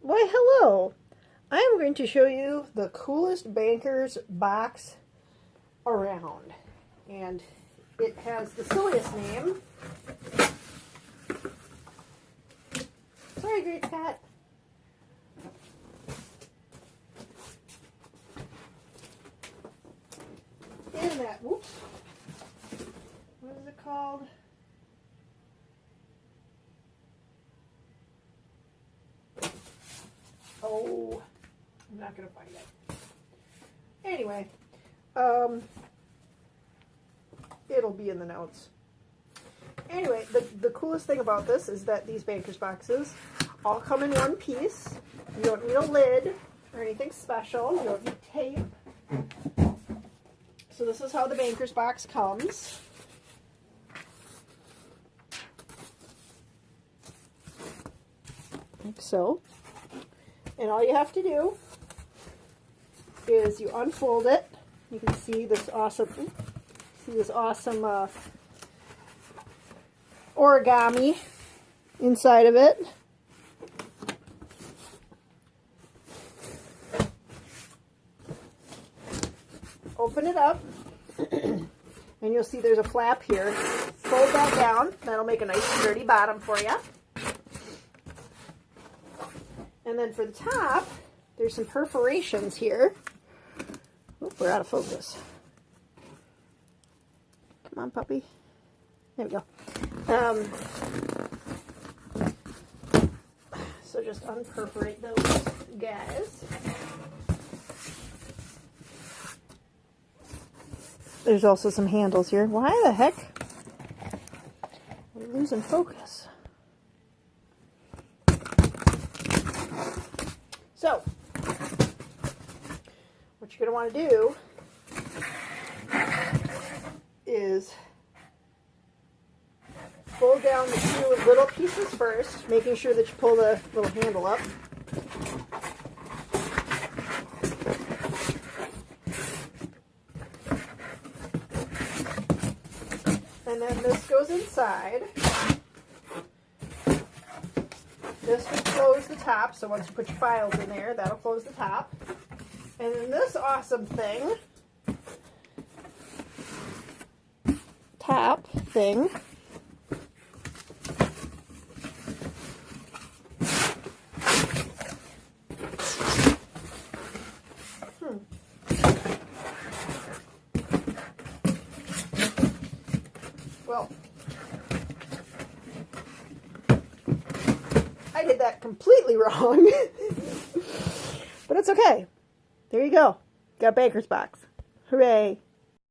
Why, hello! I am going to show you the coolest banker's box around. And it has the silliest name. Sorry, Great Scott. In that, whoops. What is it called? Oh, I'm not going to find it. Anyway, it'll be in the notes. Anyway, the coolest thing about this is that these banker's boxes all come in one piece. You don't need a lid or anything special. You don't need tape. So this is how the banker's box comes. Like so. And all you have to do is you unfold it. You can see this awesome, origami inside of it. Open it up, and you'll see there's a flap here. Fold that down. That'll make a nice sturdy bottom for you. And then for the top, there's some perforations here. Oh, we're out of focus. Come on, puppy. There we go. So just unperforate those guys. There's also some handles here. Why the heck? We're losing focus. So, what you're going to want to do is fold down the two little pieces first, making sure that you pull the little handle up. And then this goes inside. This would close the top, so once you put your files in there, that'll close the top. And then this awesome thing, top thing, well, I did that completely wrong, but it's okay. There you go. Got a banker's box. Hooray.